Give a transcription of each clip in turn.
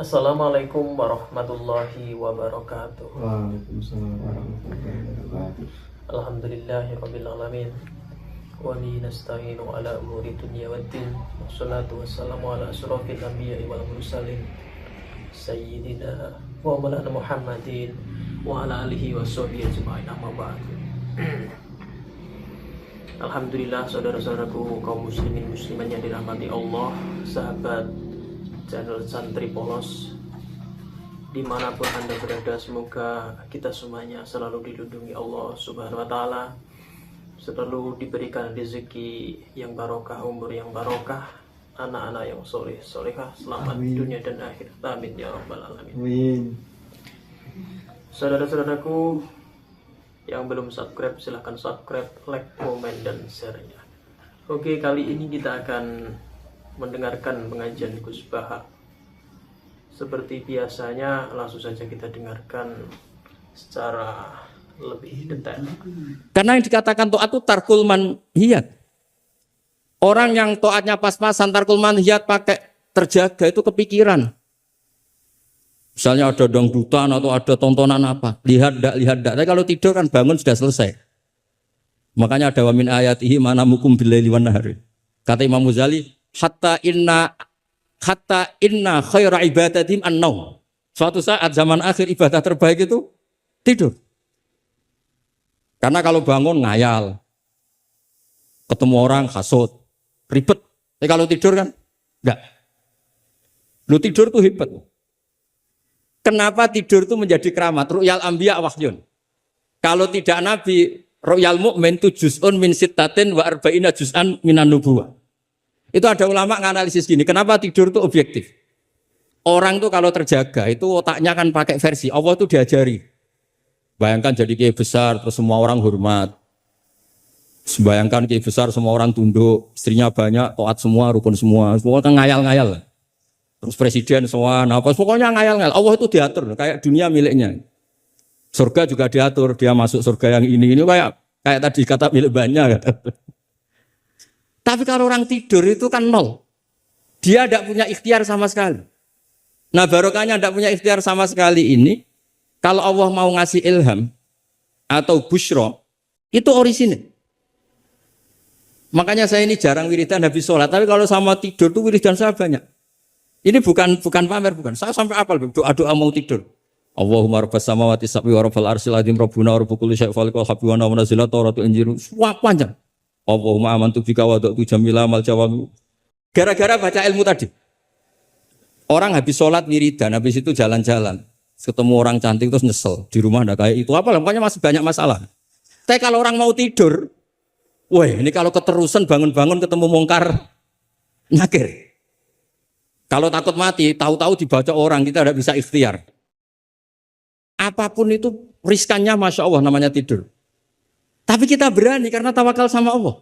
Assalamualaikum warahmatullahi wabarakatuh. Waalaikumsalam warahmatullahi wabarakatuh. Alhamdulillahirabbil alamin. Wa bihi nasta'inu ala umuri dunya waddin. Wassalatu wassalamu ala asyrofil anbiya'i wal mursalin sayyidina wa maulana Muhammadin wa ala alihi wa sahbihi ajma'in, amma ba'd. Alhamdulillah, saudara-saudaraku kaum muslimin muslimat yang dirahmati Allah, sahabat channel Santri Polos dimanapun Anda berada, semoga kita semuanya selalu dilindungi Allah Subhanahu wa Ta'ala, selalu diberikan rezeki yang barokah, umur yang barokah, anak-anak yang soleh solehah, selamat Amin. dunia dan akhirat. Amin ya rabbal alamin. Amin. Saudara-saudaraku yang belum subscribe, silahkan subscribe, like, komen, dan share-nya. Oke, kali ini kita akan mendengarkan pengajian Gus Baha. Seperti biasanya, langsung saja kita dengarkan secara lebih detail. Karena yang dikatakan taat itu tarkul manhiyat. Orang yang taatnya pas-pasan, tarkul manhiyat pakai terjaga, itu kepikiran. Misalnya ada dangdutan atau ada tontonan apa, lihat dak. Tapi kalau tidur kan bangun sudah selesai. Makanya ada wa min ayatihi manamukum billaili wan nahari. Kata Imam Ghazali, hatta inna khaira ibadatim an-naum. Suatu saat zaman akhir ibadah terbaik itu tidur. Karena kalau bangun ngayal, ketemu orang hasut, ribet. Tapi kalau tidur kan enggak. Lu tidur tuh hebat. Kenapa tidur itu menjadi keramat? Ru'yal anbiya wahyun. Kalau tidak nabi, ru'yal mu'min itu juz'un min sittatin wa arba'ina juz'an minan nubuwah. Itu ada ulama nganalisis gini, kenapa tidur itu objektif? Orang tuh kalau terjaga, itu otaknya kan pakai versi, Allah tuh diajari. Bayangkan jadi kiai besar, terus semua orang hormat. Bayangkan kiai besar, semua orang tunduk, istrinya banyak, taat semua, rukun semua kan ngayal-ngayal. Terus presiden semua, pokoknya ngayal-ngayal. Allah itu diatur, kayak dunia miliknya. Surga juga diatur, dia masuk surga yang ini kayak tadi kata milik banyak. Tapi kalau orang tidur itu kan nol. Dia tidak punya ikhtiar sama sekali. Nah barokahnya tidak punya ikhtiar sama sekali ini, kalau Allah mau ngasih ilham atau busyra, itu orisinil. Makanya saya ini jarang wiridan habis sholat, tapi kalau sama tidur tuh wiridan saya banyak. Ini bukan pamer, bukan. Saya sampai apal doa-doa mau tidur. Allahumma rabbas samawati sab'i wa rabbal arsyil azim rabbuna wa rabbul kulli syai'in khaliqal habbi wa nazzala tawratu injil. Wah panjang. Allahumma amantu bika wa da'tu jamila mal jawab. Gara-gara baca ilmu tadi. Orang habis sholat wiridan, habis itu jalan-jalan. Ketemu orang cantik terus nyesel. Di rumah enggak kayak itu. Apalah, pokoknya masih banyak masalah. Tapi kalau orang mau tidur, wah ini kalau keterusan bangun-bangun ketemu mungkar nakir. Kalau takut mati, tahu-tahu dibaca orang, kita tidak bisa ikhtiar. Apapun itu riskannya, Masya Allah, namanya tidur. Tapi kita berani karena tawakal sama Allah.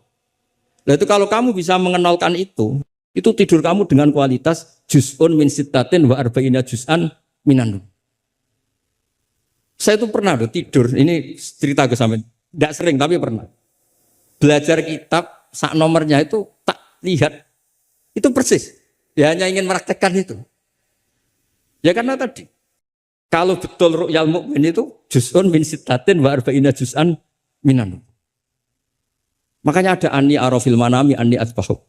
Nah itu kalau kamu bisa mengenalkan itu tidur kamu dengan kualitas juz'un min sittatin wa arba'ina juz'an minan. Saya itu pernah tidur, ini cerita ke sampean. Tidak sering tapi pernah. Belajar kitab, sak nomornya itu tak lihat. Itu persis. Dia hanya ingin meraktekkan itu. Ya karena tadi, kalau betul ru'yal mu'min itu juz'un min sittatin wa arba'ina juz'an minan. Makanya ada anni arafil manami anni atbahu.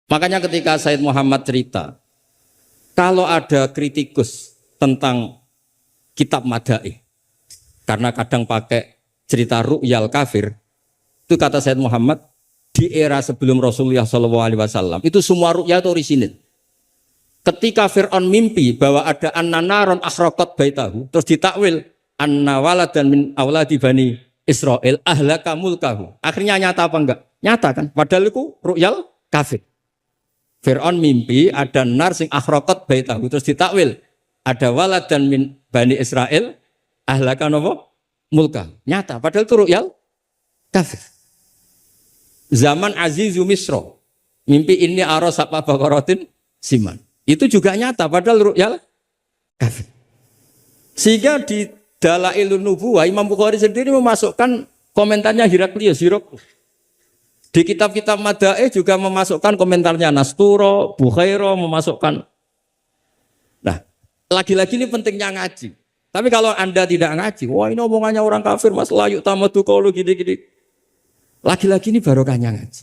Makanya ketika Said Muhammad cerita, kalau ada kritikus tentang kitab Madaih, karena kadang pakai cerita ru'yal kafir, itu kata Said Muhammad, di era sebelum Rasulullah SAW, itu semua ru'ya itu orisinil. Ketika Fir'aun mimpi bahwa ada an-naron akhraqat baitahu, terus ditakwil anna waladan min awladi bani Israel ahlaka mulkahu. Akhirnya nyata apa enggak? Nyata kan? Padahal itu ru'yal kafir. Fir'aun mimpi ada nar sing akhraqat baitahu, terus ditakwil ada waladan min bani Israel ahlaka nopo mulkahu. Nyata, padahal itu ru'yal kafir. Zaman Azizu Misro, mimpi ini aros apa bakaratin siman. Itu juga nyata, padahal ru'yal kafir. Sehingga di Dalailun Nubuwah, Imam Bukhari sendiri memasukkan komentarnya Heraklius. Di kitab-kitab Madaih juga memasukkan komentarnya Nasturo, Bukhairo memasukkan. lagi-lagi ini pentingnya ngaji. Tapi kalau Anda tidak ngaji, wah ini omongannya orang kafir, mas layu tamatu qaulu gini-gini. Lagi-lagi ini barokahnya ngaji.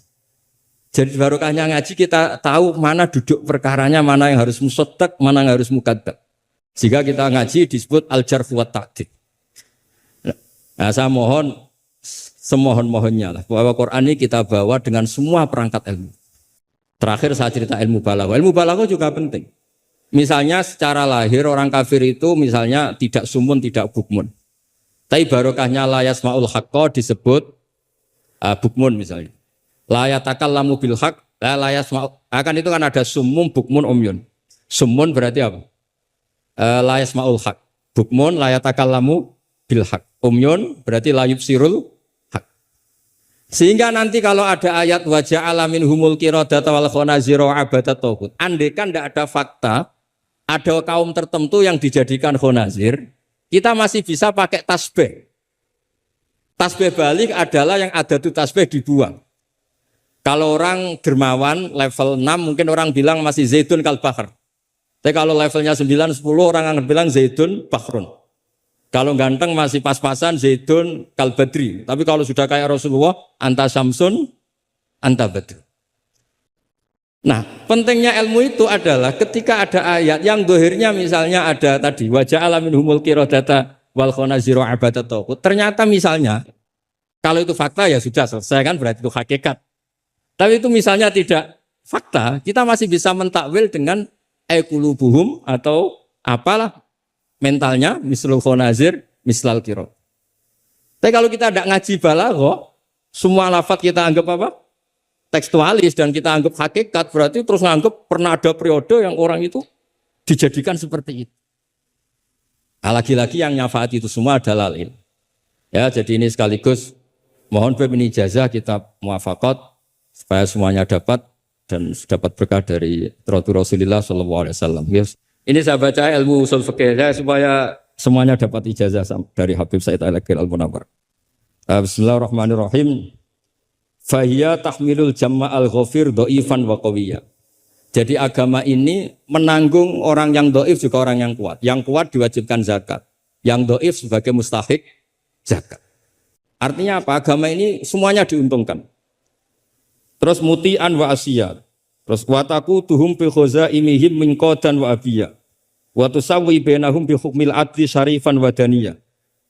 Jadi barokahnya ngaji kita tahu mana duduk perkaranya, mana yang harus musaddaq, mana yang harus mukadzab. Jika kita ngaji disebut al-jarh wa ta'dil. Nah, saya mohon semohon-mohonnya lah bahwa Quran ini kita bawa dengan semua perangkat ilmu. Terakhir saya cerita ilmu balaghah. Ilmu balaghah juga penting. Misalnya secara lahir orang kafir itu misalnya tidak sumun, tidak bukmun. Tapi barokahnya la yasmaul haqqa disebut bukmun misalnya. La yatakallamu bil haqq, la yasma'u. Akan itu kan ada sumum, bukmun, umyun. Sumun berarti apa? La yasmaul haqq. Bukmun la yatakallamu bil haqq. Umyun berarti la yubsirul haqq. Sehingga nanti kalau ada ayat wa ja'ala minhumul qiradata wal khanazira wa abadat taghut. Andaikan tidak ada fakta, ada kaum tertentu yang dijadikan khonazir, kita masih bisa pakai tasbih. Tasbih balik adalah yang ada itu tasbih dibuang. Kalau orang dermawan level 6 mungkin orang bilang masih zaitun kal bahr. Tapi kalau levelnya 9, 10 orang akan bilang zaitun bahrun. Kalau ganteng masih pas-pasan zaitun kal badri. Tapi kalau sudah kayak Rasulullah anta samsun anta badr. Nah, pentingnya ilmu itu adalah ketika ada ayat yang dohirnya misalnya ada tadi wajah alamin humul qiradata wal khonaziro abadat taghut. Ternyata misalnya kalau itu fakta ya sudah selesai kan, berarti itu hakikat. Tapi itu misalnya tidak fakta, kita masih bisa mentakwil dengan qulubuhum atau apalah mentalnya mislul khonazir mislal qirad. Tapi kalau kita tidak ngaji balaghah, semua lafaz kita anggap apa? Tekstualis dan kita anggap hakikat, berarti terus menganggap pernah ada periode yang orang itu dijadikan seperti itu. Nah, lagi-lagi yang nyafaat itu semua adalah ilmu. Ya, jadi ini sekaligus mohon ini ijazah kita muwafaqat supaya semuanya dapat dan dapat berkah dari Rasulullah SAW. Yes. Ini saya baca ilmu usul fikih saya supaya semuanya dapat ijazah dari Habib Said Al-Akhir Al-Munawwar. Bismillahirrahmanirrahim. Fahiya tahmilul jamma al-ghafir do'ifan wa qawiyya. Jadi agama ini menanggung orang yang do'if juga orang yang kuat. Yang kuat diwajibkan zakat. Yang do'if sebagai mustahik zakat. Artinya apa? Agama ini semuanya diuntungkan. Terus muti'an wa asiyah. Terus wataku tuhum bi khazaimihim min qadan wa abiyya. Wa tusawwi bainahum bi hukmil adli syarifan wa daniyah.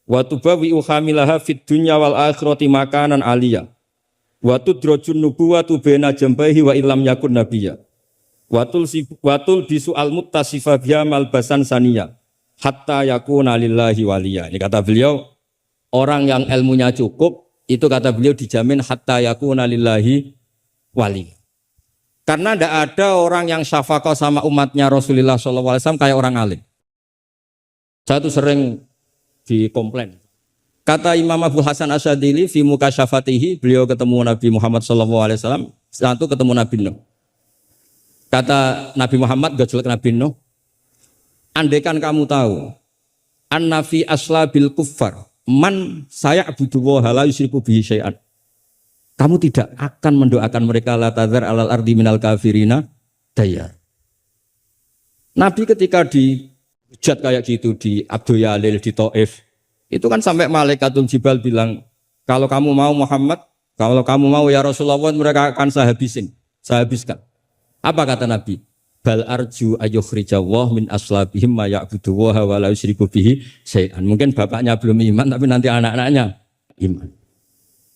Wa tubawi uhamilaha fid dunya wal akhirati makanan aliyah. Wa tudrajun nubuwatu baina jambaihi wa illam yakun nabiyya. Watul bisu al muttasifa biha malbasan saniyah hatta yakuna lillahi waliya. Ini kata beliau, orang yang ilmunya cukup itu kata beliau dijamin hatta yakuna lillahi wali. Karena tidak ada orang yang syafaqah sama umatnya Rasulullah SAW kayak orang alim. Saya tuh sering dikomplain. Kata Imam Abu Hasan Asyadili fi mukasyafatihi, beliau ketemu Nabi Muhammad SAW, satu ketemu Nabi Nuh. Kata Nabi Muhammad, gak jelek Nabi Nuh, andaikan kamu tahu anna fi aslabil kuffar man saya'budu wa la yusyriku bihi syai'an, kamu tidak akan mendoakan mereka la tadzar alal ardi minal kafirina dayar. Nabi ketika dihujat kayak gitu di Abdul Yalil di Taif, itu kan sampai Malaikatul Jibal bilang, kalau kamu mau Muhammad, kalau kamu mau ya Rasulullah, mereka akan saya habiskan. Apa kata Nabi? Bal arju ayyukhrijawah min aslabihim ma ya'budu wa la yusyriku bihi syai'an. Mungkin bapaknya belum iman, tapi nanti anak-anaknya iman.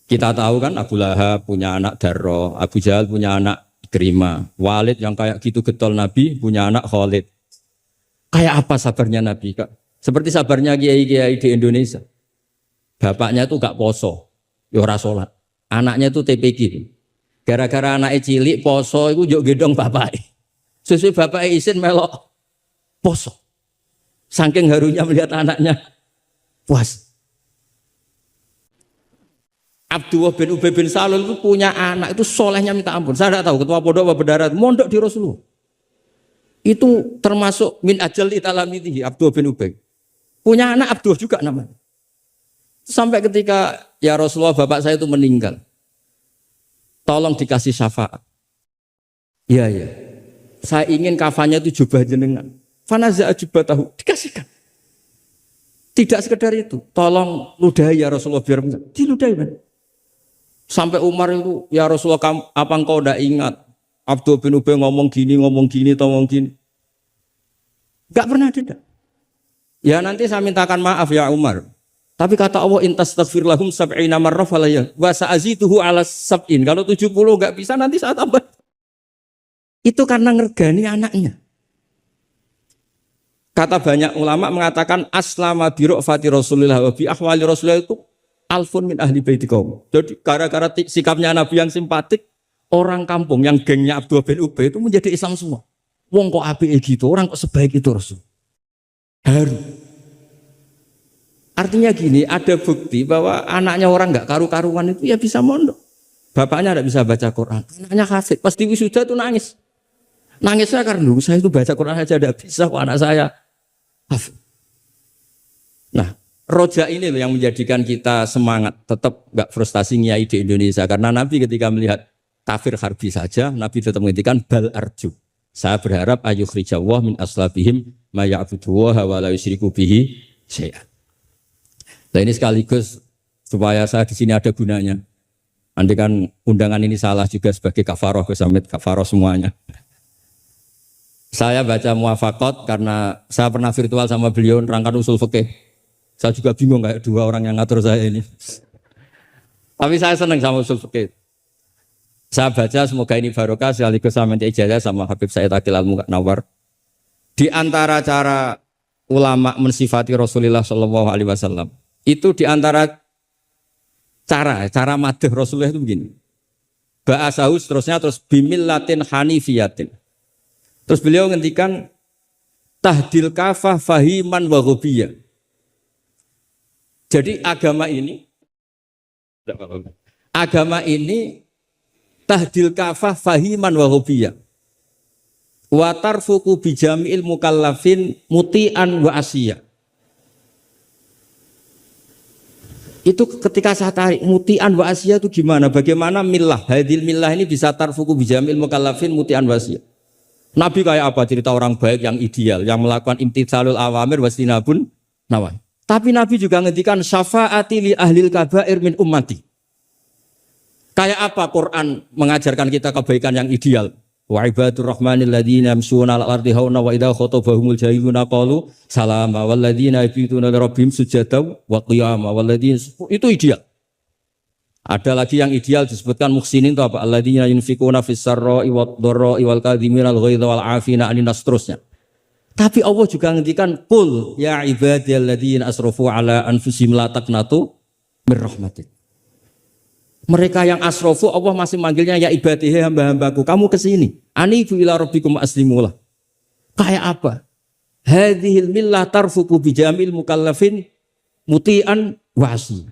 Kita tahu kan Abu Lahab punya anak Darro, Abu Jahal punya anak Ikrimah, Walid yang kayak gitu getol Nabi punya anak Khalid. Kayak apa sabarnya Nabi, Kak? Seperti sabarnya kiai-kiai di Indonesia. Bapaknya itu gak poso, ya ora salat. Anaknya itu TPG. Gara-gara anaknya cilik poso itu yo gendong bapaknya. Sesuai bapaknya izin melok poso. Saking harunya melihat anaknya puas. Abdullah bin Ubay bin Salul itu punya anak itu solehnya minta ampun. Saya tidak tahu ketua pondok apa berdarat mondok di Rasulullah. Itu termasuk min ajal italamitihi Abdullah bin Ubay. Punya anak Abdullah juga namanya. Sampai ketika ya Rasulullah bapak saya itu meninggal. Tolong dikasih syafaat. Iya. Saya ingin kafannya itu jubah jenengan. Fanaza'a jubbatahu, dikasihkan. Tidak sekedar itu, tolong ludahi ya Rasulullah biar diludahi kan. Sampai Umar itu, ya Rasulullah apa engkau tidak ingat Abdul bin Ubay ngomong gini, ngomong gini. Gak pernah tidak. Ya nanti saya mintakan maaf ya Umar. Tapi kata Allah intastaghfir lahum sab'ina marrah falayya wa sa'azituhu ala sab'in. Kalau 70 enggak bisa nanti saya tambah. Itu karena ngergani anaknya. Kata banyak ulama mengatakan aslama bi ra'fati Rasulillah wa bi ahwali Rasulillah itu alfun min ahli baiti qaum. Jadi gara-gara sikapnya Nabi yang simpatik, orang kampung yang gengnya Abdul bin Ubay itu menjadi Islam semua. Wong kok apike gitu, orang kok sebaik itu Rasul. Haru. Artinya gini, ada bukti bahwa anaknya orang nggak karu-karuan itu ya bisa mondok. Bapaknya tidak bisa baca Quran, anaknya hafid. Pas di wisuda itu nangis. Nangisnya karena dulu saya itu baca Quran aja tidak bisa, kok anak saya hafid. Nah, roja ini loh yang menjadikan kita semangat, tetap nggak frustasi nyai di Indonesia. Karena Nabi ketika melihat kafir harbi saja, Nabi tetap menghentikan bal arju. Saya berharap ayukhrijawah min aslabihim ma ya'buduwaha wa la yusyriku bihi syai'an. Nah ini sekaligus supaya saya di sini ada gunanya. Andai kan undangan ini salah juga sebagai kafaroh, Gus Hamid, kafaroh semuanya. Saya baca muwafaqat karena saya pernah virtual sama beliau nerangkan usul fikih. Saya juga bingung kayak dua orang yang ngatur saya ini. Tapi saya senang sama usul fikih. Saya baca semoga ini barokah sekaligus saya minta ijazah sama Habib Said Aqil Al-Munawwar. Di antara cara ulama mensifati Rasulullah Shallallahu Alaihi Wasallam itu di antara cara madh Rasulullah itu begini. Ba'asahu terus bimillatin hanifiyatin. Terus beliau ngendikan tahdil kafah fahiman wa ghubiyah. Jadi agama ini tahdil kafah fahiman wa ghubiyah. Wa tarfuku bijami'il mukallafin muti'an wa asiyah. Itu ketika saya tarik muti'an wa asiyah itu gimana? Bagaimana millah? Hadil millah ini bisa tarfuku bijami'il mukallafin muti'an wa asiyah. Nabi kayak apa? Cerita orang baik yang ideal, yang melakukan imtitsalul awamir wastinabun nawahi. Tapi Nabi juga ngendikan syafaati li ahlil kabair min ummati. Kayak apa Quran mengajarkan kita kebaikan yang ideal? Wa ibadur rahmanil ladzina yamshuna 'alal ardi hauna wa idza khatabahumul jahiluna qalu salama wal ladzina yabituna li rabbihim sujadan wa qiyama wal ladzina itu ideal. Ada lagi yang ideal disebutkan muhsinin itu apa? Alladzina yunfikuna fis sarra'i wad dharra'i wal kadhiminal ghaidha wal 'afina 'anil nas terusnya. Tapi Allah juga ngendikan qul ya ibadiyalladzina asrafu 'ala anfusihim la taqnatu mir rahmatin. Mereka yang asrofu Allah masih manggilnya ya ibadihi hamba-hambaku. Kamu kesini. Anibu ila rabbikum aslimulah. Kayak apa? Hadhil millah tarfuku bijamil mukallafin muti'an wasi.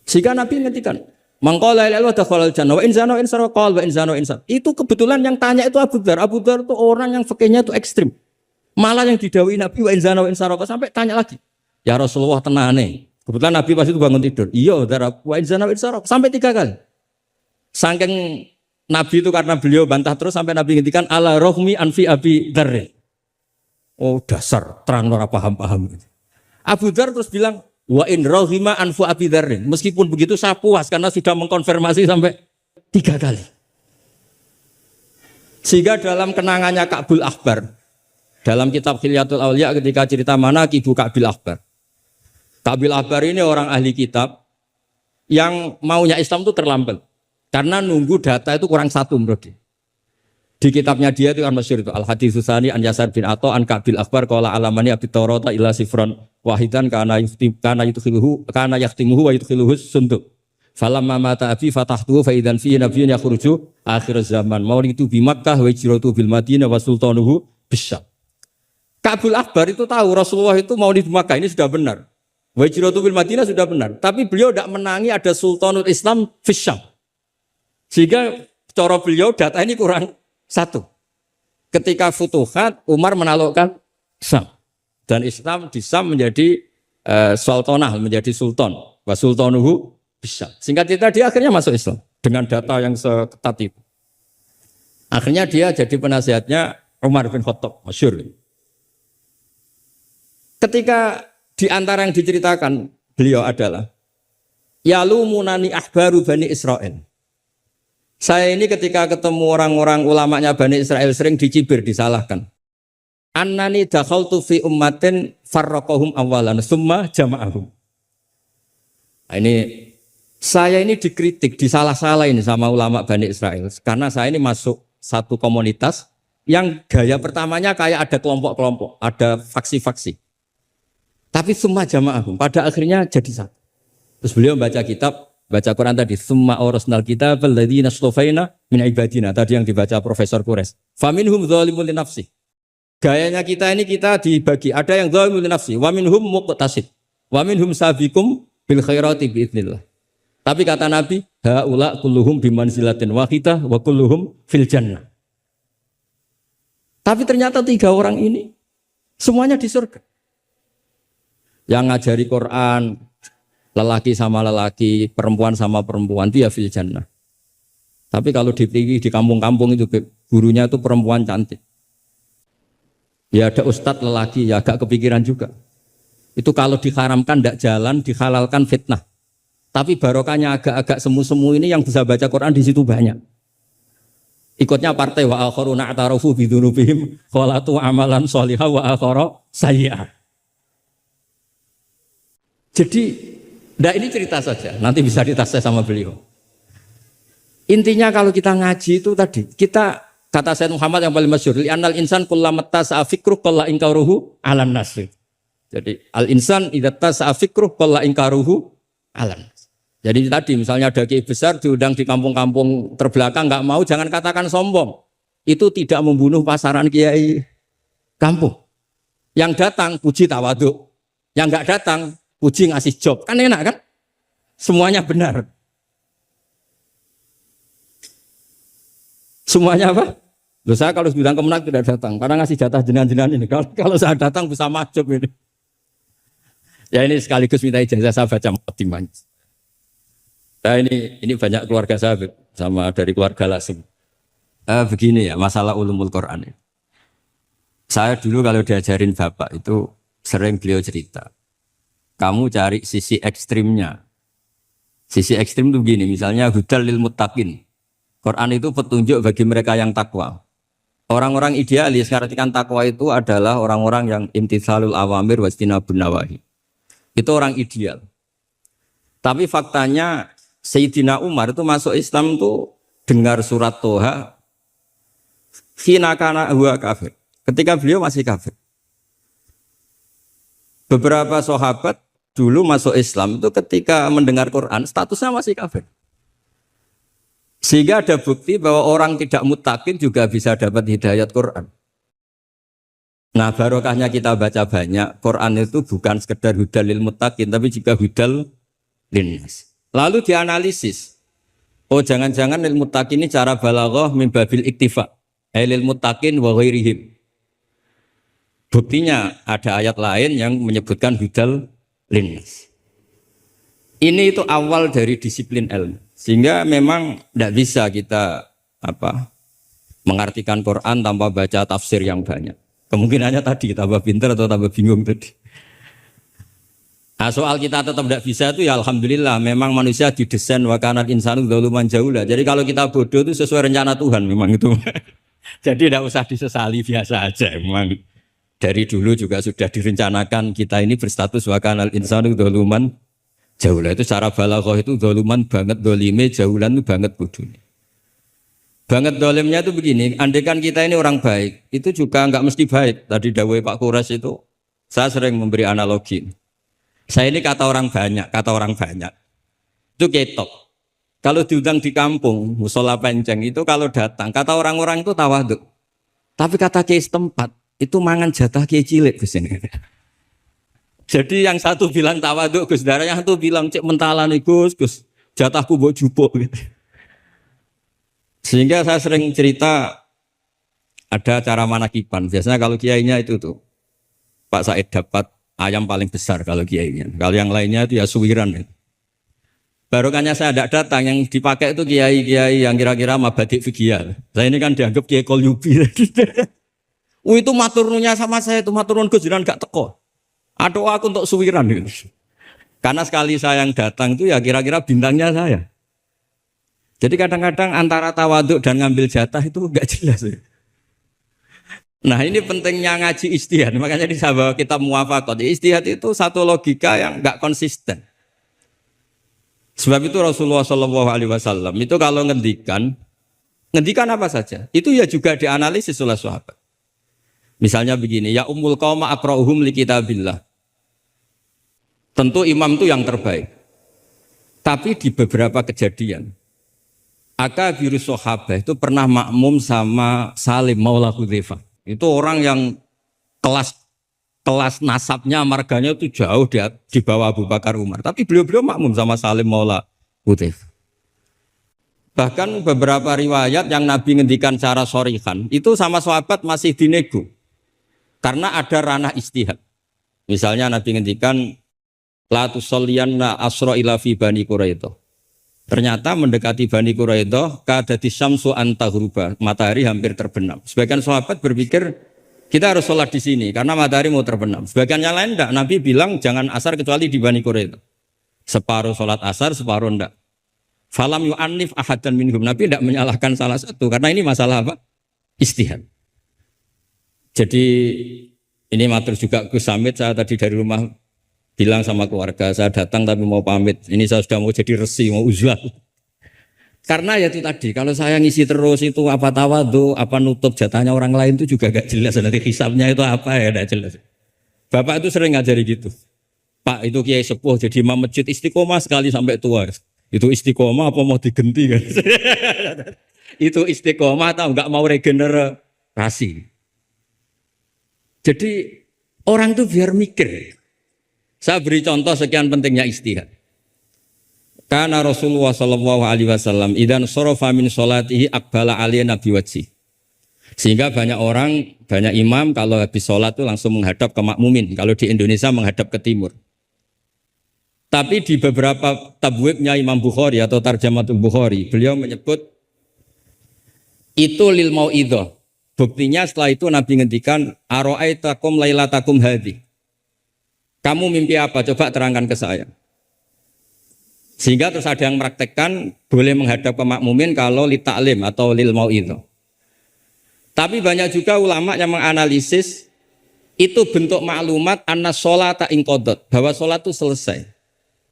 Sehingga Nabi ngertikan. Mangqala ilaha dakhalal jannah wa insana wa insana qala wa insana wa insan. Itu kebetulan yang tanya itu Abu Dzar. Abu Dzar itu orang yang fikihnya itu ekstrim. Malah yang didhawuhi Nabi wa insana wa insana sampai tanya lagi. Ya Rasulullah tenane. Kebetulan Nabi pas itu bangun tidur. Iya, darab wa inzana wa insara sampai 3 kali. Saking Nabi itu karena beliau bantah terus sampai Nabi ngendikan ala rohmi anfi Abi Dzar. Oh, dasar terang ora paham-paham. Abu Dzar terus bilang wa in rohima anfu Abi Dzar. Meskipun begitu saya puas karena sudah mengkonfirmasi sampai 3 kali. Sehingga dalam kenangannya Ka'bul Ahbar dalam kitab Khilyatul Auliya ketika cerita manaqibu Ka'bil Ahbar. Ka'bil Ahbar ini orang ahli kitab yang maunya Islam itu terlambat karena nunggu data itu kurang 1 menurut dia. Di kitabnya dia itu kan masyhur itu Al-Haditsus Tsani an Yasar bin Atha an Ka'bil Ahbar qala alamani abi Taurata ila sifran wahidan kana yahtimuhu wa yudkhiluhu sunduk. Falamma mata abi fatahtuhu fa idzan fihi nabiyyun yakhruju akhir zaman. Maulidu bi Makkah wa hijratu bil Madinah wa sultanuhu bisyam. Ka'bil Ahbar itu tahu Rasulullah itu maulid di Makkah ini sudah benar. Wajiratu bil Madinah sudah benar, tapi beliau tidak menangi ada Sultanul Islam Fisyam. Sehingga cara beliau data ini kurang 1. Ketika Futuhat, Umar menaklukkan Syam. Dan Islam di Syam menjadi sultanah, menjadi sultan. Wa sultanuhu Fisyam. Singkat cerita dia akhirnya masuk Islam dengan data yang seketat itu. Akhirnya dia jadi penasihatnya Umar bin Khattab, masyhur. Ketika di antara yang diceritakan beliau adalah yalumunani ahbaru Bani Israel. Saya ini ketika ketemu orang-orang ulamanya Bani Israel sering dicibir, disalahkan. Annani dakhaltu fi ummatin farraqahum awalan summa jama'ahum. Nah, ini saya ini dikritik, disalah-salahin sama ulama Bani Israel karena saya ini masuk satu komunitas yang gaya pertamanya kayak ada kelompok-kelompok, ada faksi-faksi. Tapi summa jama'ahum, pada akhirnya jadi satu. Terus beliau baca kitab, baca Quran tadi, summa awrasnal kitab alladzina astafaina min ibadina, tadi yang dibaca Profesor Kures. Faminhum dzalimun li nafsi. Gayanya kita ini kita dibagi, ada yang dzalimun li nafsi, wa minhum muqtasid, wa minhum sabiqum bil khairati biidznillah. Tapi kata Nabi, haula kulluhum bimanzilatin wahidah wa kulluhum fil jannah. Tapi ternyata 3 orang ini semuanya di surga. Yang ngajari Quran, lelaki sama lelaki, perempuan sama perempuan, dia fil jannah. Tapi kalau dipilih di kampung-kampung itu gurunya itu perempuan cantik. Ya ada ustadz lelaki, ya agak kepikiran juga. Itu kalau diharamkan tidak jalan, dihalalkan fitnah. Tapi barokahnya agak-agak semu-semu ini yang bisa baca Quran di situ banyak. Ikutnya partai wa akharuna atarafu bidunubihim khalatu amalan sholihah wa akhara sayyi'ah. Jadi, ini cerita saja, nanti bisa ditasih sama beliau. Intinya kalau kita ngaji itu tadi, kita kata Sayyid Muhammad yang paling masyhur, li'annal insan kullamata sa'fikruh qalla inkaruhu 'alan nas. Jadi al-insan idza tasa'fikruh qalla inkaruhu 'alan nas. Jadi tadi misalnya ada kiai besar diundang di kampung-kampung terbelakang nggak mau, jangan katakan sombong. Itu tidak membunuh pasaran kiai kampung. Yang datang puji tawadhu, yang nggak datang puji ngasih job, kan enak kan? Semuanya benar. Semuanya apa? Loh, saya kalau bidang kemenang tidak datang karena ngasih jatah jenengan-jenengan ini. Kalau saya datang bisa majub ini. Ya ini sekaligus minta ijazah saya baca Muqaddimah. Nah ini banyak keluarga saya sama dari keluarga langsung. Begini ya masalah ulumul Quran. Saya dulu kalau diajarin bapak itu sering beliau cerita. Kamu cari sisi ekstrimnya. Sisi ekstrim itu begini, misalnya hudal lil muttaqin. Quran itu petunjuk bagi mereka yang takwa. Orang-orang idealis ngartikan takwa itu adalah orang-orang yang imtitsalul awamir wajtinabun nawahi. Itu orang ideal. Tapi faktanya Sayyidina Umar itu masuk Islam itu dengar surat Toha khina kana huwa kafir. Ketika beliau masih kafir. Beberapa sahabat dulu masuk Islam itu ketika mendengar Quran statusnya masih kafir. Sehingga ada bukti bahwa orang tidak muttaqin juga bisa dapat hidayat Quran. Nah barokahnya kita baca banyak, Quran itu bukan sekedar hudal lil muttaqin tapi juga hudal linnas. Lalu dianalisis. Oh jangan-jangan lil muttaqin ini cara balaghah min babil iktifa. Lil muttaqin wa ghairihim. Buktinya ada ayat lain yang menyebutkan hudal linnas. Ini itu awal dari disiplin ilmu. Sehingga memang tidak bisa kita mengartikan Quran tanpa baca tafsir yang banyak. Kemungkinannya tadi tambah pintar atau tambah bingung tadi. Nah, soal kita tetap tidak bisa itu ya alhamdulillah memang manusia didesain wa kanal insanu dzaluman jahula. Jadi kalau kita bodoh itu sesuai rencana Tuhan memang itu. Jadi tidak usah disesali, biasa aja memang. Dari dulu juga sudah direncanakan kita ini berstatus wa kanal insanu dzaluman jahula. Itu secara balaghah itu dzaluman banget, dolime jahulan itu banget bodoh. Banget dolimnya itu begini, andaikan kita ini orang baik, itu juga enggak mesti baik. Tadi dawuh Pak Kures itu saya sering memberi analogi. Saya ini kata orang banyak, itu ketok. Kalau diundang di kampung, musola penceng itu kalau datang, kata orang-orang itu tawadhu. Tapi kata kiai setempat, itu mangan jatah kiai cilik Gus ini. Jadi yang satu bilang tawadhu Gus, yang satu bilang cek mentalan Gus, jatahku mbok jupuk gitu. Sehingga saya sering cerita ada acara manakiban. Biasanya kalau kiainya itu tuh Pak Said dapat ayam paling besar kalau kiainya. Kalau yang lainnya itu ya suwiran. Barokahnya saya tidak datang, yang dipakai itu kiai-kiai yang kira-kira mabadik fikih. Saya ini kan dianggap kiai Qolyubi. Itu maturnunya sama saya itu maturun Gus Jiran gak teko. Aduh aku untuk suwiran gitu. Karena sekali saya yang datang itu ya kira-kira bintangnya saya. Jadi kadang-kadang antara tawaduk dan ngambil jatah itu gak jelas. Ya. Nah ini pentingnya ngaji ijtihad. Makanya di sahabat kita muwafaqat. Ijtihad itu satu logika yang gak konsisten. Sebab itu Rasulullah SAW itu kalau ngendikan apa saja. Itu ya juga dianalisis oleh sahabat. Misalnya begini, ya ummul qauma aqra'uhum li kitabillah. Tentu imam itu yang terbaik. Tapi di beberapa kejadian, akabirus sahabah itu pernah makmum sama Salim Maula Hudzaifah. Itu orang yang kelas nasabnya, marganya itu jauh di bawah Abu Bakar Umar. Tapi beliau makmum sama Salim Maula Hudzaifah. Bahkan beberapa riwayat yang Nabi ngendikan cara shorihan, itu sama sahabat masih dinego. Karena ada ranah ijtihad. Misalnya Nabi ngendikan la tusalliyanna asra ila fi bani Quraidah. Ternyata mendekati Bani Quraidah kadati syamsu antahruba, matahari hampir terbenam. Sebagian sahabat berpikir kita harus sholat di sini karena matahari mau terbenam. Sebagian yang lain enggak, Nabi bilang jangan asar kecuali di Bani Quraidah. Separuh sholat asar, separuh enggak. Falam yu'annif ahadan minhum. Nabi enggak menyalahkan salah satu karena ini masalah apa? Ijtihad. Jadi ini matur juga Gus Samit, saya tadi dari rumah bilang sama keluarga, saya datang tapi mau pamit. Ini saya sudah mau jadi resi, mau uzlah. Karena ya itu tadi, kalau saya ngisi terus itu apa tawadhu, apa nutup jatahnya orang lain itu juga gak jelas. Nanti hisabnya itu apa ya, gak jelas. Bapak itu sering ngajari gitu. Pak itu kiai sepuh jadi imam masjid istiqomah sekali sampai tua. Itu istiqomah apa mau digenti kan? Itu istiqomah atau enggak mau regenerasi. Jadi orang tuh biar mikir. Saya beri contoh sekian pentingnya ijtihad. Karena Rasulullah sallallahu alaihi wasallam idan sarafa min sholatihi aqbala alaihi nabi wajhi. Sehingga banyak orang, banyak imam kalau habis sholat itu langsung menghadap ke makmumin. Kalau di Indonesia menghadap ke timur. Tapi di beberapa tabwibnya Imam Bukhari atau Tarjamatul Bukhari, beliau menyebut itu lil mau'idhah. Buktinya setelah itu Nabi ngendikan ara'aitakum lailatakum hadhi. Kamu mimpi apa? Coba terangkan ke saya. Sehingga terus ada yang mempraktekkan boleh menghadap ke makmumin kalau li ta'lim atau lil mau'idhah. Tapi banyak juga ulama yang menganalisis itu bentuk maklumat anna sholata inqadat, bahwa sholat itu selesai.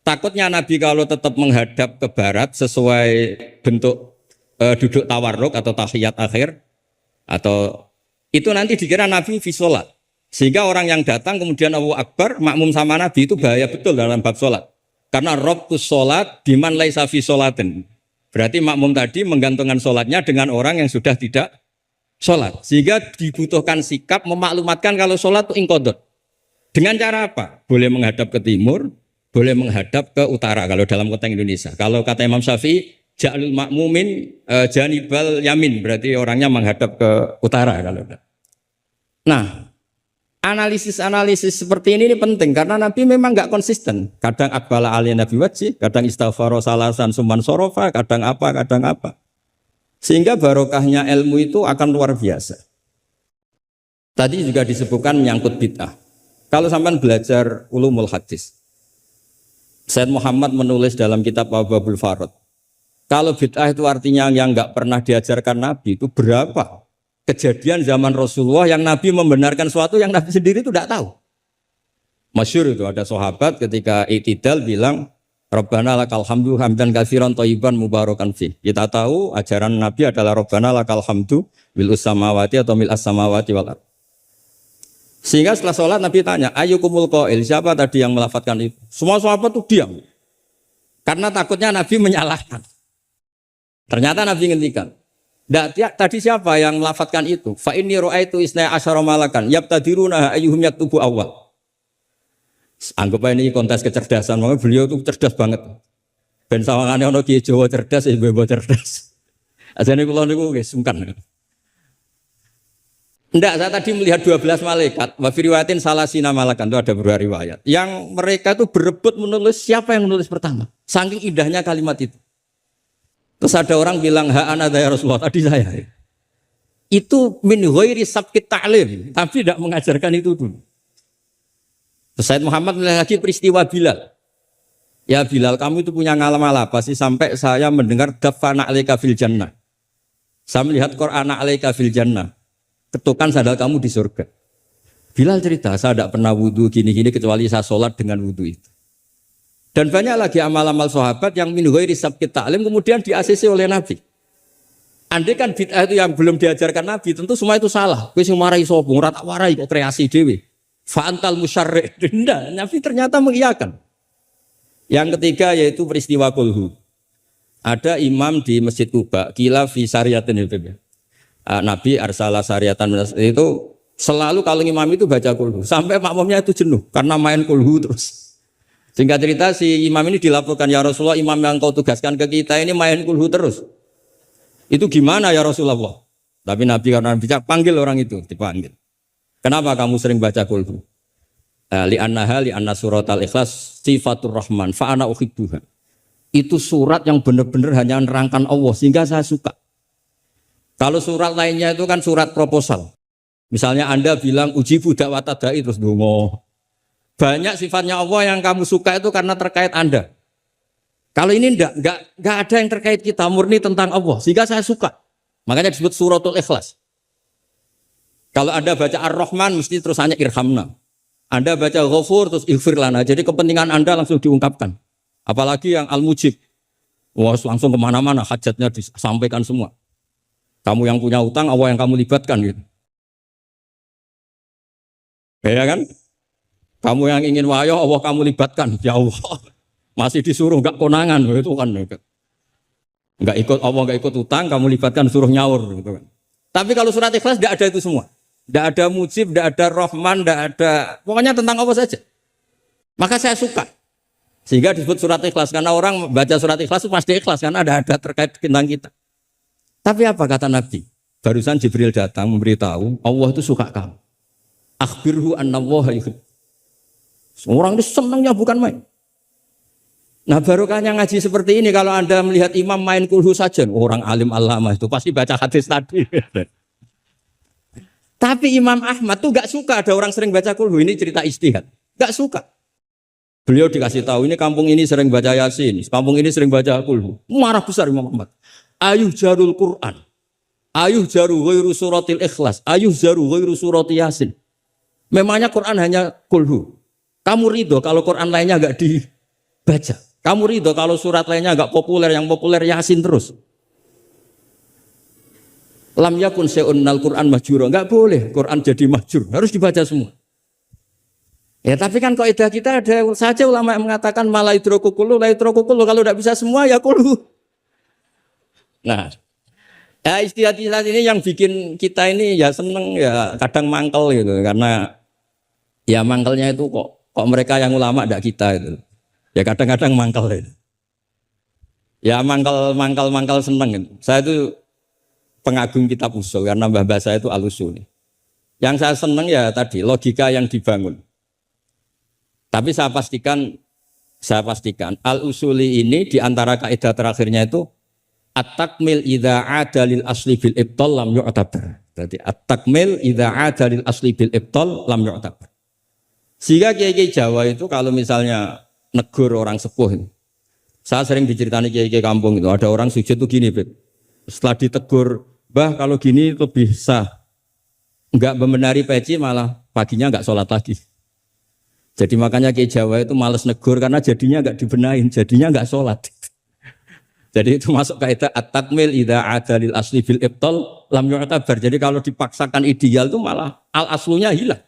Takutnya Nabi kalau tetap menghadap ke barat sesuai bentuk duduk tawarruk atau tahiyat akhir, atau itu nanti dikira Nabi fi sholat. Sehingga orang yang datang kemudian Allahu Akbar makmum sama Nabi itu bahaya betul dalam bab sholat. Karena robtus sholat biman laisa fi sholatin. Berarti makmum tadi menggantungkan sholatnya dengan orang yang sudah tidak sholat. Sehingga dibutuhkan sikap memaklumatkan kalau sholat itu inqadat. Dengan cara apa? Boleh menghadap ke timur, boleh menghadap ke utara kalau dalam konteks Indonesia. Kalau kata Imam Syafi'i, ja'lul makmumin janibal yamin, berarti orangnya menghadap ke utara kalau. Nah, analisis seperti ini penting karena Nabi memang enggak konsisten. Kadang aqbala ali nabi wajhi, kadang istaghfara salasan suman sorofa, kadang apa. Sehingga barokahnya ilmu itu akan luar biasa. Tadi juga disebutkan menyangkut bid'ah. Kalau sampai belajar ulumul hadis, Sayyid Muhammad menulis dalam kitab Abwabul Farad. Kalau bid'ah itu artinya yang enggak pernah diajarkan Nabi itu berapa kejadian zaman Rasulullah yang Nabi membenarkan sesuatu yang Nabi sendiri itu tidak tahu. Masyhur itu ada sahabat ketika i'tidal bilang Rabbana lakal hamdu hamdan katsiran thayyiban mubarakan fi. Kita tahu ajaran Nabi adalah Rabbana lakal hamdu bil samawati atau mil as-samawati wal ardh. Sehingga setelah sholat Nabi tanya, ayyukumul qail, siapa tadi yang melafadzkan itu? Semua sahabat itu diam. Karena takutnya Nabi menyalahkan. Ternyata Nabi ngendikan, tadi siapa yang melafadzkan itu? Fa inni ra'aitu isna asyara malakan yabtadiruna ayyuhum yaktubu awwal. Anggap aja ini kontes kecerdasan, makanya beliau itu cerdas banget. Ben sawangane ana kiye Jawa cerdas, ibu cerdas. Ajane kula niku nggih sungkan. Enggak, saya tadi melihat 12 malaikat, wa fi riwayatin salasina malakan, itu ada beberapa riwayat. Yang mereka itu berebut menulis siapa yang menulis pertama. Saking indahnya kalimat itu. Terus ada orang bilang, ha ana ya Rasulullah, tadi saya. itu min ghairi sabqit ta'lim, tapi tidak mengajarkan itu dulu. Said Muhammad melihat lagi peristiwa Bilal. Ya Bilal, kamu itu punya ngalaman apa sih sampai saya mendengar dafana alaika fil jannah. Saya melihat Quran alaika fil jannah. Ketukan sandal kamu di surga. Bilal cerita, saya tidak pernah wudhu gini-gini kecuali saya sholat dengan wudhu itu. Dan banyak lagi amal-amal sahabat yang min ghairi sabqit ta'lim kemudian di-ACC oleh Nabi. Andai kan bid'ah itu yang belum diajarkan Nabi, tentu semua itu salah. Kowe sing marahi sapa, ora tak warai kok kreasi dhewe. Fa'antal musyarri'. Tidak, Nabi ternyata mengiyakan. Yang ketiga yaitu peristiwa kulhu. Ada imam di Masjid Kuba, kila fi syariatin Nabi arsala syariatan itu selalu kalau imam itu baca kulhu. Sampai makmumnya itu jenuh karena main kulhu terus. Singkat cerita si imam ini dilaporkan, ya Rasulullah, imam yang kau tugaskan ke kita ini main kulhu terus. Itu gimana ya Rasulullah? Tapi Nabi karena bijak panggil orang itu, dipanggil. Kenapa kamu sering baca kulhu? Li'anna suratal ikhlas sifatur rahman fa ana uhibbuha. Itu surat yang benar-benar hanya menerangkan Allah sehingga saya suka. Kalau surat lainnya itu kan surat proposal. Misalnya Anda bilang uji budak watadai terus dongo. Banyak sifatnya Allah yang kamu suka itu karena terkait Anda. Kalau ini enggak ada yang terkait kita, murni tentang Allah sehingga saya suka. Makanya disebut suratul ikhlas. Kalau Anda baca Ar-Rahman mesti terus hanya irhamna. Anda baca Ghafur terus ighfir lana. Jadi kepentingan Anda langsung diungkapkan. Apalagi yang Al-Mujib. Wah, langsung kemana-mana hajatnya disampaikan semua. Kamu yang punya utang, Allah yang kamu libatkan gitu. Ya kan? Kamu yang ingin wayah, Allah kamu libatkan. Ya Allah. Masih disuruh enggak konangan itu kan. Enggak ikut Allah, enggak ikut utang, kamu libatkan suruh nyaur gitu kan. Tapi kalau surat Ikhlas enggak ada itu semua. Tidak ada mujib, tidak ada rahman, tidak ada, pokoknya tentang Allah saja. Maka saya suka. Sehingga disebut surat ikhlas, karena orang baca surat ikhlas itu pasti ikhlas, karena ada terkait tentang kita. Tapi apa kata Nabi? Barusan Jibril datang memberitahu, Allah itu suka kamu. Akhbirhu annallaha yuhib. Orang itu senangnya bukan main. Nah barokahnya ngaji seperti ini, kalau Anda melihat imam main kulhu saja, orang alim alama itu pasti baca hadis tadi. Tapi Imam Ahmad tuh gak suka ada orang sering baca kulhu. Ini cerita ijtihad. Gak suka. Beliau dikasih tahu ini kampung ini sering baca Yasin, kampung ini sering baca kulhu. Marah besar Imam Ahmad. Ayuh jarul Quran. Ayuh jaru ghairu suratil ikhlas. Ayuh jaru ghairu surati Yasin. Memangnya Quran hanya kulhu. Kamu ridho kalau Quran lainnya gak dibaca. Kamu ridho kalau surat lainnya gak populer, yang populer Yasin terus. Lam yakun se'unnal Quran mahjura. Enggak boleh Quran jadi mahjur. Harus dibaca semua. Ya tapi kan kaidah kita ada saja ulama yang mengatakan malah idrokukulu, la idrokukulu. Kalau tidak bisa semua ya kulu. Nah, ya istilah-istilah ini yang bikin kita ini ya seneng ya kadang mangkel gitu. Karena ya mangkelnya itu kok mereka yang ulama tidak kita itu. Ya kadang-kadang mangkel itu. Ya mangkel seneng gitu. Saya itu pengagum kitab usul karena mbah saya itu al-usul. Yang saya senang ya tadi logika yang dibangun. Tapi saya pastikan al-usuli ini di antara kaidah terakhirnya itu at-takmil idza ada lil asli bil ibtal lam yu'tabar. Jadi at-takmil idza ada lil asli bil ibtal lam yu'tabar. Sehingga kiai-kiai Jawa itu kalau misalnya negur orang sepuh ini. Saya sering diceritani kiai-kiai kampung itu ada orang sujud tuh gini, Beb. Setelah ditegur Bah kalau gini lebih sah. Enggak membenari peci malah paginya enggak sholat lagi. Jadi makanya Kiai Jawa itu malas negur karena jadinya enggak dibenahin, jadinya enggak sholat. Jadi itu masuk kaidah at-takmil idza ada lil asli bil ibtal lam yu'tabar. Jadi kalau dipaksakan ideal itu malah al-aslunya hilang.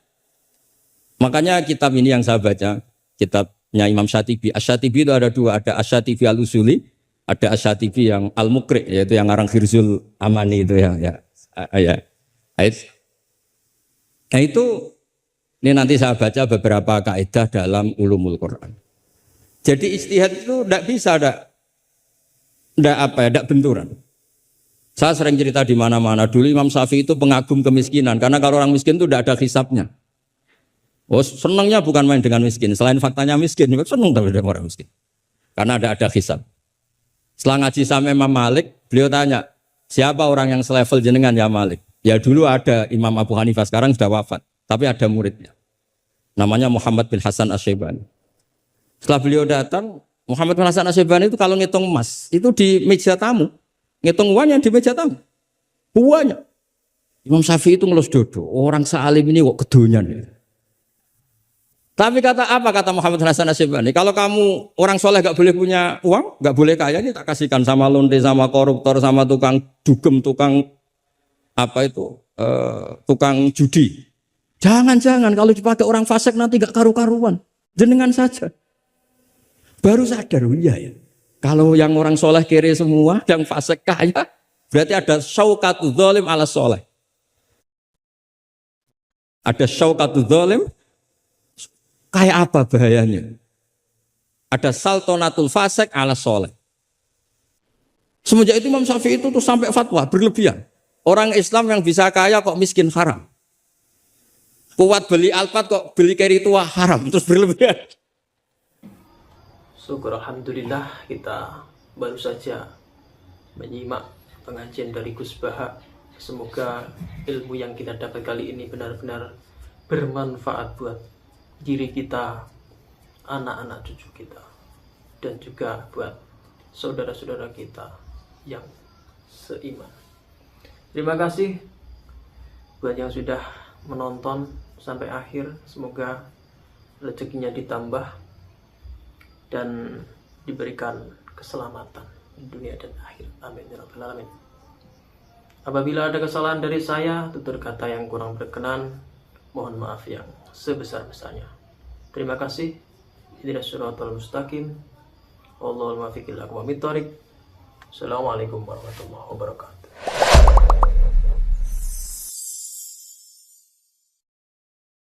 Makanya kitab ini yang saya baca, kitabnya Imam Syatibi. Asy-Syatibi itu ada dua, ada Asy-Syatibi al-Usuli, ada Asy-Syatibi yang al-Muqri, yaitu yang ngarang Khirzul Amani itu ya. Nah itu ini nanti saya baca beberapa kaidah dalam ulumul Quran. Jadi ijtihad itu tidak bisa tidak benturan. Saya sering cerita di mana-mana. Dulu Imam Syafi'i itu pengagum kemiskinan karena kalau orang miskin itu tidak ada hisabnya. Oh senangnya bukan main dengan miskin. Selain faktanya miskin, senang tapi dengan orang miskin. Karena ada hisab. Setelah ngaji sama Imam Malik, beliau tanya, siapa orang yang selevel jenengan ya Malik? Ya dulu ada Imam Abu Hanifah, sekarang sudah wafat. Tapi ada muridnya. Namanya Muhammad bin Hasan Asy-Syaibani. Setelah beliau datang, Muhammad bin Hasan Asy-Syaibani itu kalau ngitung emas, itu di meja tamu. Ngitung uangnya di meja tamu. Uangnya. Imam Syafi'i itu ngelus dodo. Orang sealim ini kok kedonyan. Tapi kata Muhammad bin Hasan Asy-Syaibani, kalau kamu orang soleh gak boleh punya uang, gak boleh kaya, ini tak kasihkan sama lonte, sama koruptor, sama tukang dugem, tukang tukang judi. Jangan kalau dipakai orang fasik nanti gak karu-karuan. Jenengan saja. Baru sadar, oh iya ya. Kalau yang orang soleh kere semua, yang fasik kaya, berarti ada syauqatu dzalim ala soleh. Ada syauqatu dzalim, kayak apa bahayanya? Ada saltonatul fasik ala soleh. Semenjak itu Imam Syafi'i itu tuh sampai fatwa berlebihan. Orang Islam yang bisa kaya kok miskin haram. Kuat beli alpat kok beli keri tua haram. Terus berlebihan. Syukur alhamdulillah kita baru saja menyimak pengajian dari Gus Baha. Semoga ilmu yang kita dapat kali ini benar-benar bermanfaat buat diri kita, anak-anak cucu kita, dan juga buat saudara-saudara kita yang seiman. Terima kasih buat yang sudah menonton sampai akhir. Semoga rezekinya ditambah dan diberikan keselamatan di dunia dan akhir. Amin ya rabbal alamin. Apabila ada kesalahan dari saya, tutur kata yang kurang berkenan, mohon maaf yang sebesar-besarnya. Terima kasih. Ihdinas siratal mustaqim. Wallahul muwaffiq ila aqwamit thoriq. Assalamualaikum warahmatullahi wabarakatuh.